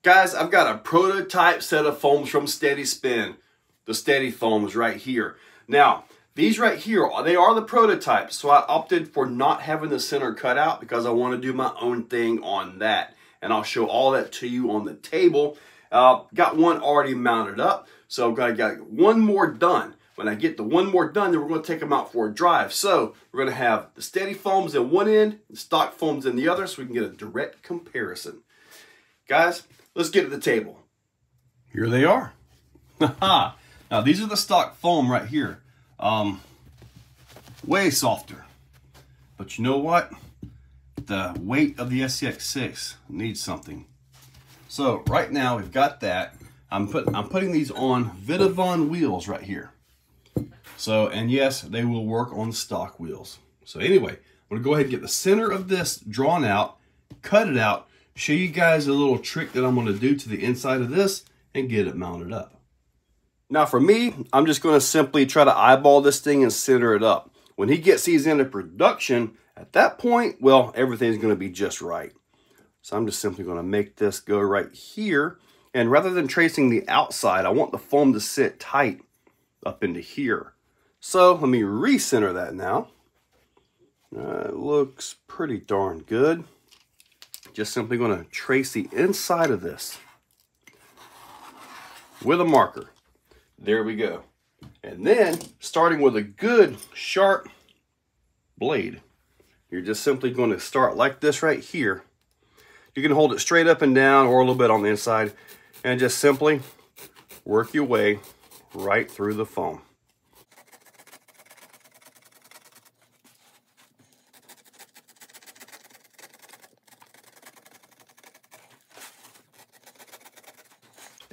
Guys, I've got a prototype set of foams from Steady Spin. The Steady foams right here. Now, these right here, they are the prototypes, so I opted for not having the center cut out because I want to do my own thing on that. And I'll show all that to you on the table. Got one already mounted up, so I got one more done. When I get the one more done, then we're going to take them out for a drive. So we're going to have the Steady foams in one end, and stock foams in the other, so we can get a direct comparison. Guys, let's get to the table. Here they are. Now these are the stock foam right here. Way softer. But you know what? The weight of the SCX6 needs something. So right now we've got that. I'm putting these on Vitavon wheels right here. So, and yes, they will work on stock wheels. So anyway, I'm gonna go ahead and get the center of this drawn out, cut it out, show you guys a little trick that I'm gonna do to the inside of this and get it mounted up. Now for me, I'm just gonna simply try to eyeball this thing and center it up. When he gets these into production, at that point, well, everything's gonna be just right. So I'm just simply gonna make this go right here. And rather than tracing the outside, I want the foam to sit tight up into here. So let me recenter that now. It looks pretty darn good. Just simply gonna trace the inside of this with a marker. There we go. And then, starting with a good sharp blade, you're just simply going to start like this right here. You can hold it straight up and down or a little bit on the inside and just simply work your way right through the foam.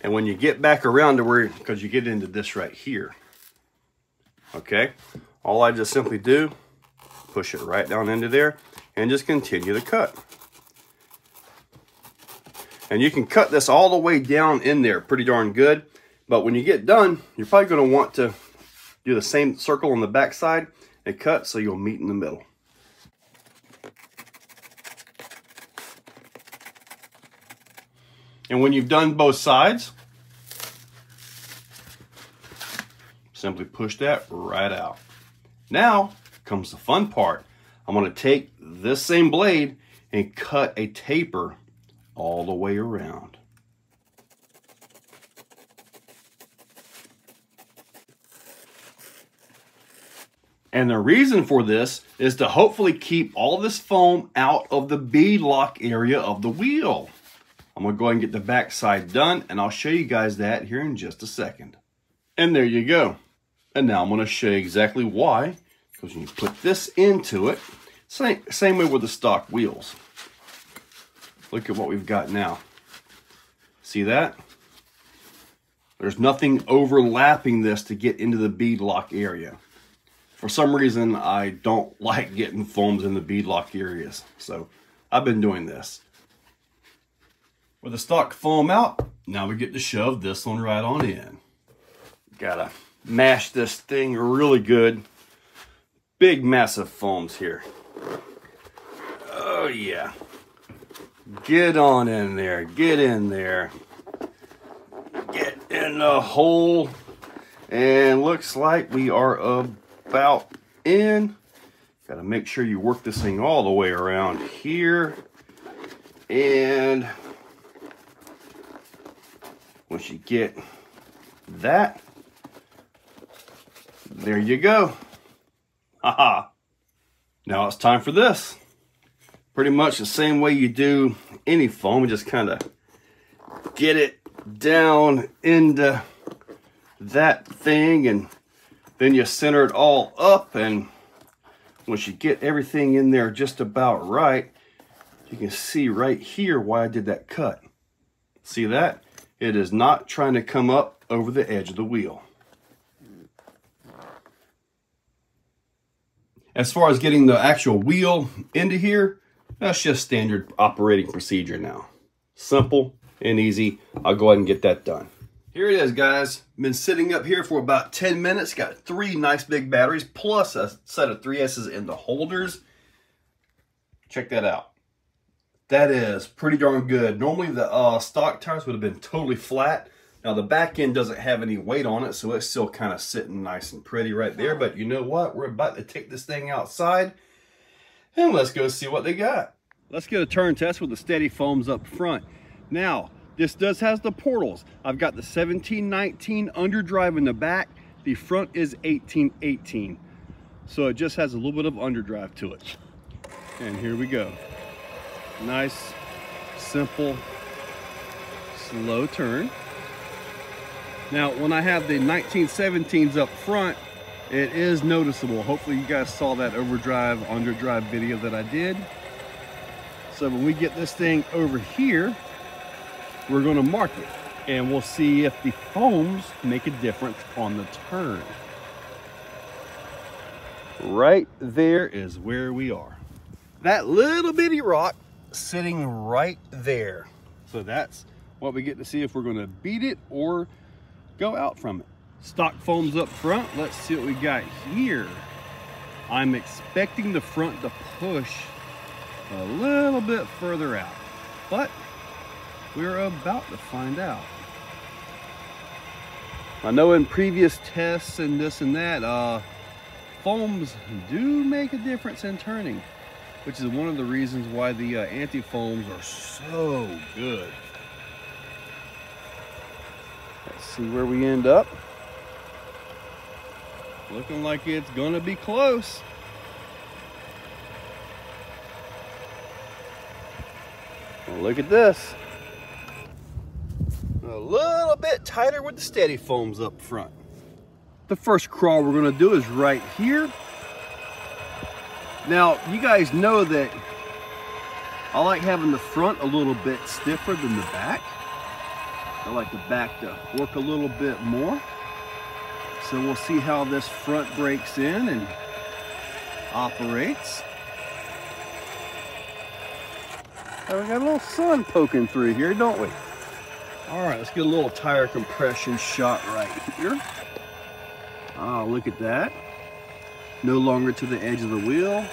And when you get back around to where, because you get into this right here, okay, all I just simply do, push it right down into there and just continue to cut. And you can cut this all the way down in there pretty darn good. But when you get done, you're probably going to want to do the same circle on the back side and cut so you'll meet in the middle. And when you've done both sides, simply push that right out. Now comes the fun part. I'm going to take this same blade and cut a taper all the way around. And the reason for this is to hopefully keep all this foam out of the beadlock area of the wheel. I'm going to go ahead and get the back side done, and I'll show you guys that here in just a second. And there you go. And now I'm going to show you exactly why. Because when you put this into it, same way with the stock wheels. Look at what we've got now. See that? There's nothing overlapping this to get into the beadlock area. For some reason, I don't like getting foams in the beadlock areas. So I've been doing this. With the stock foam out, now we get to shove this one right on in. Gotta mash this thing really good. Big, massive foams here. Oh yeah. Get on in there, get in there. Get in the hole. And looks like we are about in. Gotta make sure you work this thing all the way around here. And once you get that, there you go. Haha. Now it's time for this. Pretty much the same way you do any foam, just kind of get it down into that thing, and then you center it all up, and once you get everything in there just about right, you can see right here why I did that cut. See that? It is not trying to come up over the edge of the wheel. As far as getting the actual wheel into here, that's just standard operating procedure now. Simple and easy. I'll go ahead and get that done. Here it is, guys. Been sitting up here for about 10 minutes. Got 3 nice big batteries plus a set of 3S's in the holders. Check that out. That is pretty darn good. Normally the stock tires would have been totally flat. Now the back end doesn't have any weight on it, so it's still kind of sitting nice and pretty right there. But you know what? We're about to take this thing outside and let's go see what they got. Let's get a turn test with the steady foams up front. Now, this does have the portals. I've got the 1719 underdrive in the back. The front is 1818. So it just has a little bit of underdrive to it. And here we go. Nice, simple, slow turn. Now, when I have the 1917s up front, it is noticeable. Hopefully you guys saw that overdrive, underdrive video that I did. So when we get this thing over here, we're gonna mark it and we'll see if the foams make a difference on the turn. Right there is where we are. That little bitty rock sitting right there. So that's what we get to see if we're gonna beat it or go out from it. Stock foams up front. Let's see what we got here. I'm expecting the front to push a little bit further out, but we're about to find out. I know in previous tests and this and that, foams do make a difference in turning, which is one of the reasons why the anti-foams are so good. Let's see where we end up. Looking like it's gonna be close. Well, look at this. A little bit tighter with the steady foams up front. The first crawl we're gonna do is right here. Now, you guys know that I like having the front a little bit stiffer than the back. I like the back to work a little bit more. So we'll see how this front breaks in and operates. Oh, we got a little sun poking through here, don't we? All right, let's get a little tire compression shot right here. Oh, look at that. No longer to the edge of the wheel.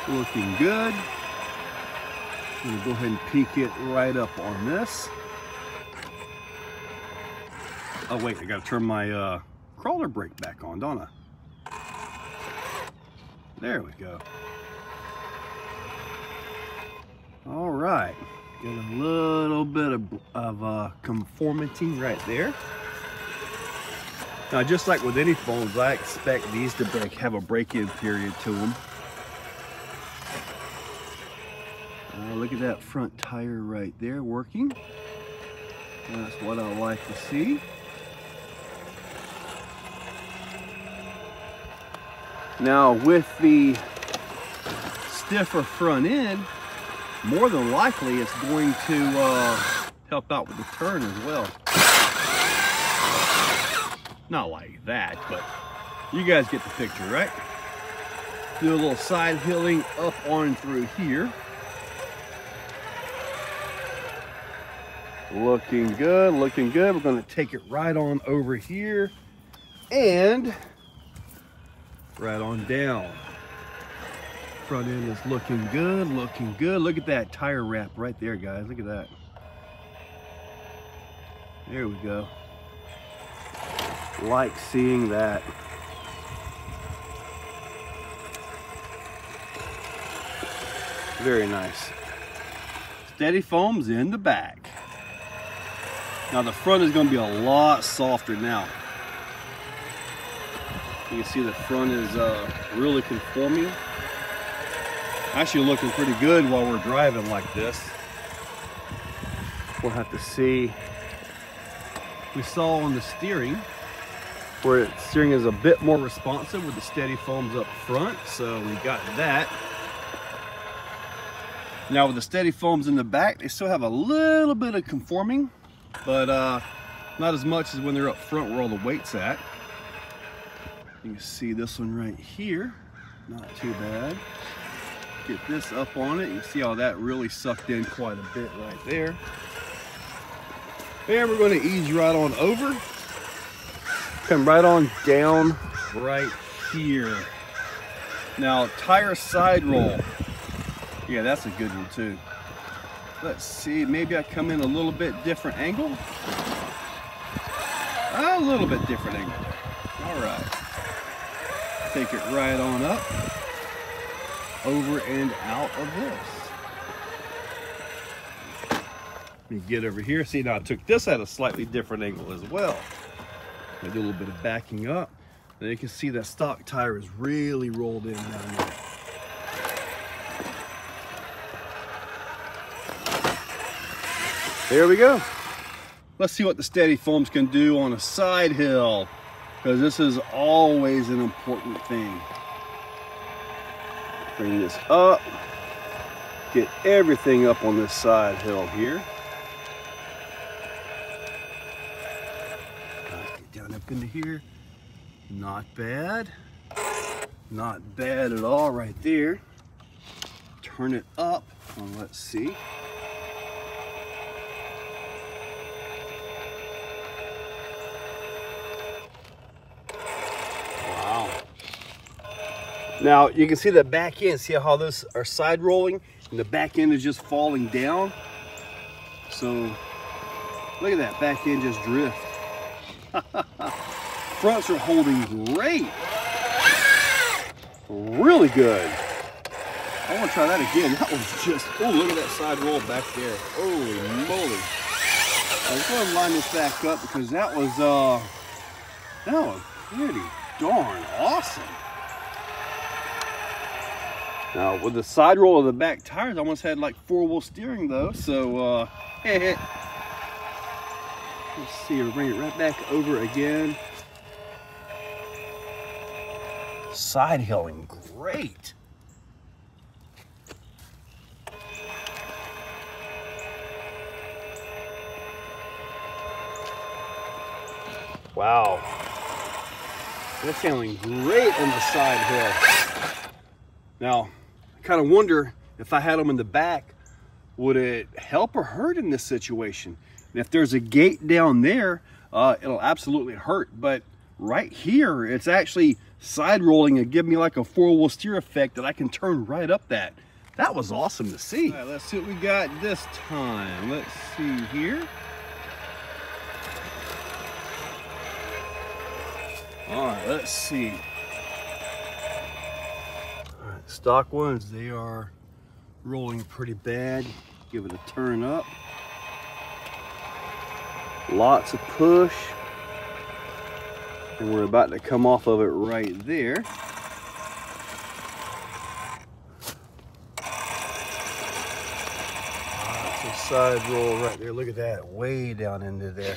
Looking good. I'm gonna go ahead and peek it right up on this. Oh wait, I gotta turn my crawler brake back on, don't I? There we go. All right, get a little bit of conformity right there. Now, just like with any foams, I expect these to have a break-in period to them. Look at that front tire right there working. That's what I like to see. Now, with the stiffer front end, more than likely it's going to help out with the turn as well. Not like that, but you guys get the picture, right? Do a little side hilling up on through here. Looking good, looking good. We're gonna take it right on over here and right on down. Front end is looking good, looking good. Look at that tire wrap right there, guys. Look at that. There we go. Like seeing that. Very nice. Steady foams in the back. Now the front is going to be a lot softer now. You can see the front is really conforming. Actually looking pretty good while we're driving like this. We'll have to see. We saw on the steering where the steering is a bit more responsive with the steady foams up front, so we got that. Now with the steady foams in the back, they still have a little bit of conforming, but not as much as when they're up front where all the weight's at. You can see this one right here, not too bad. Get this up on it, you see how that really sucked in quite a bit right there. And we're going to ease right on over. Come right on down right here. Now, tire side roll. Yeah, that's a good one too. Let's see, maybe I come in a little bit different angle. A little bit different angle. All right. Take it right on up, over and out of this. Let me get over here. See, now I took this at a slightly different angle as well. I do a little bit of backing up. Now you can see that stock tire is really rolled in down there. There we go. Let's see what the steady foams can do on a side hill, because this is always an important thing. Bring this up, get everything up on this side hill here. Get down up into here. Not bad. Not bad at all right there. Turn it up, and let's see. Now you can see the back end, see how those are side rolling and the back end is just falling down. So look at that back end just drift. Fronts are holding great. Really good. I want to try that again. That was just, oh, look at that side roll back there. Holy moly. I just want to line this back up because that was pretty darn awesome. Now with the side roll of the back tires, I almost had like 4-wheel steering though. So let's see, we'll bring it right back over again. Side hilling, great. Wow, that's handling great on the side hill. Now, I kind of wonder if I had them in the back, would it help or hurt in this situation? And if there's a gate down there, it'll absolutely hurt. But right here, it's actually side rolling and give me like a 4-wheel steer effect that I can turn right up that. That was awesome to see. All right, let's see what we got this time. Let's see here. All right, let's see. All right, stock ones, they are rolling pretty bad. Give it a turn up. Lots of push. And we're about to come off of it right there. Lots of side roll right there. Look at that, way down into there.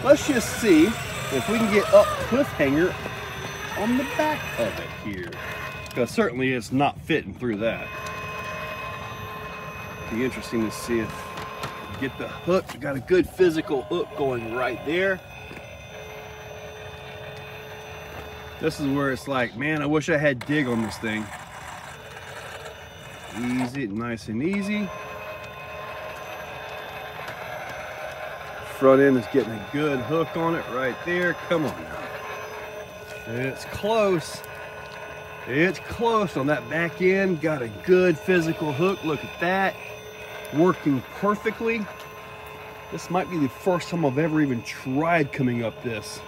Let's just see if we can get up cliffhanger on the back of it here. Because certainly it's not fitting through that. Be interesting to see if we get the hook. We got a good physical hook going right there. This is where it's like, man, I wish I had dig on this thing. Easy, nice and easy. Front end is getting a good hook on it right there. Come on now. It's close. It's close on that back end. Got a good physical hook. Look at that. Working perfectly. This might be the first time I've ever even tried coming up this.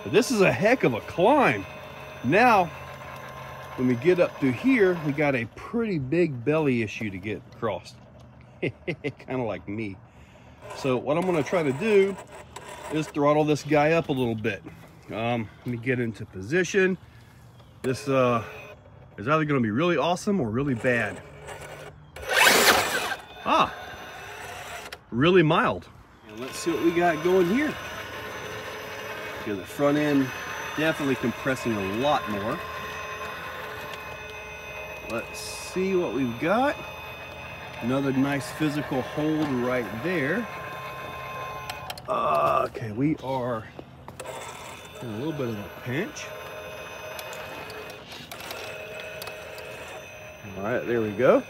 But this is a heck of a climb. Now, when we get up to here, we got a pretty big belly issue to get across. Kind of like me. So what I'm going to try to do is throttle this guy up a little bit. Let me get into position. This is either going to be really awesome or really bad. Ah, really mild. And let's see what we got going here. Okay, the front end definitely compressing a lot more. Let's see what we've got. Another nice physical hold right there. Okay, we are in a little bit of a pinch. All right, there we go.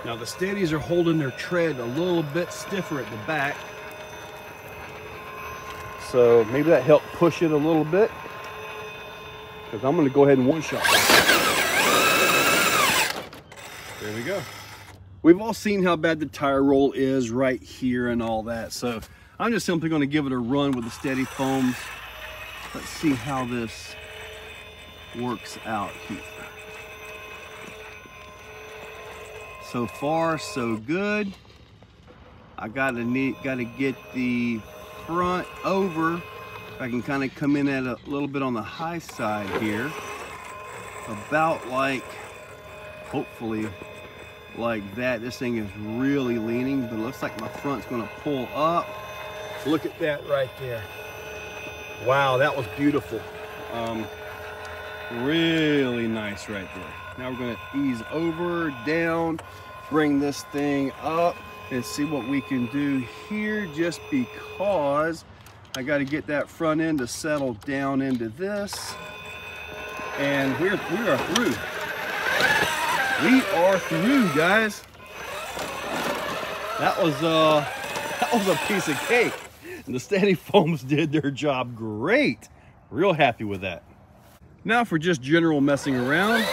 Now the steadies are holding their tread a little bit stiffer at the back. So maybe that helped push it a little bit, because I'm going to go ahead and one-shot it. There we go. We've all seen how bad the tire roll is right here and all that. So I'm just simply going to give it a run with the steady foams. Let's see how this works out here. So far, so good. I gotta get the front over. I can kind of come in at a little bit on the high side here, about like, hopefully like that. This thing is really leaning, but it looks like my front's gonna pull up. Look at that right there. Wow, that was beautiful. Really nice right there. Now we're gonna ease over, down, bring this thing up and see what we can do here, just because I got to get that front end to settle down into this. And we are through. We are through, guys. That was a piece of cake. And the steady foams did their job great. Real happy with that. Now for just general messing around.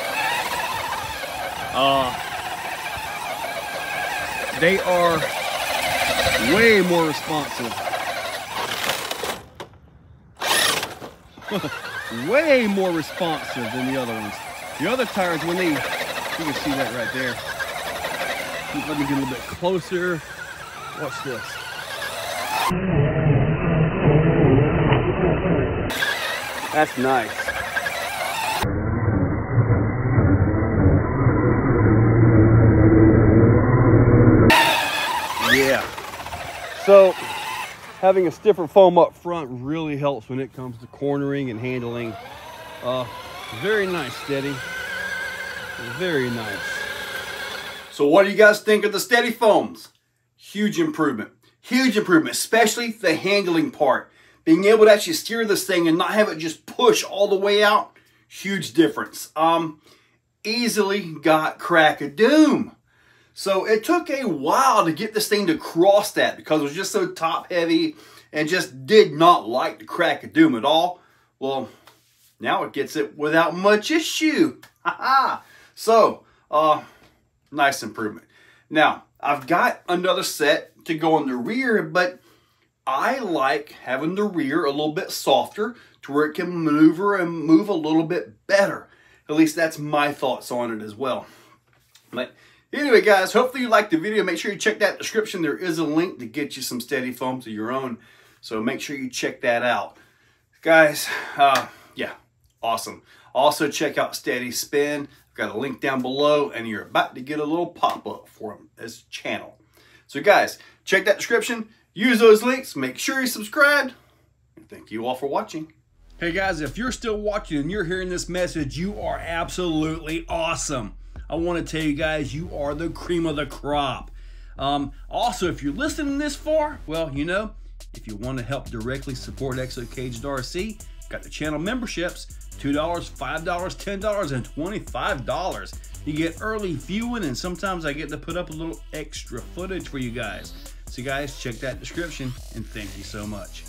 They are way more responsive. Way more responsive than the other ones. The other tires, when they, you can see that right there. Let me get a little bit closer. Watch this. That's nice. Yeah. So having a stiffer foam up front really helps when it comes to cornering and handling. Very nice, steady. Very nice. So what do you guys think of the steady foams? Huge improvement. Huge improvement, especially the handling part. Being able to actually steer this thing and not have it just push all the way out. Huge difference. Easily got crack of doom. So it took a while to get this thing to cross that, because it was just so top heavy and just did not like the crack of doom at all. Well, now it gets it without much issue. So, nice improvement. Now, I've got another set to go in the rear, but I like having the rear a little bit softer to where it can maneuver and move a little bit better. At least that's my thoughts on it as well. But anyway, guys, hopefully you liked the video. Make sure you check that description. There is a link to get you some steady foams of your own. So make sure you check that out. Guys, yeah, awesome. Also check out Steady Spin. I've got a link down below, and you're about to get a little pop-up for this channel. So guys, check that description. Use those links. Make sure you subscribe. And thank you all for watching. Hey guys, if you're still watching and you're hearing this message, you are absolutely awesome. I want to tell you guys, you are the cream of the crop. Also, if you're listening this far, well, you know, if you want to help directly support Exo Caged RC, got the channel memberships, $2, $5, $10, and $25. You get early viewing, and sometimes I get to put up a little extra footage for you guys. So guys, check that description, and thank you so much.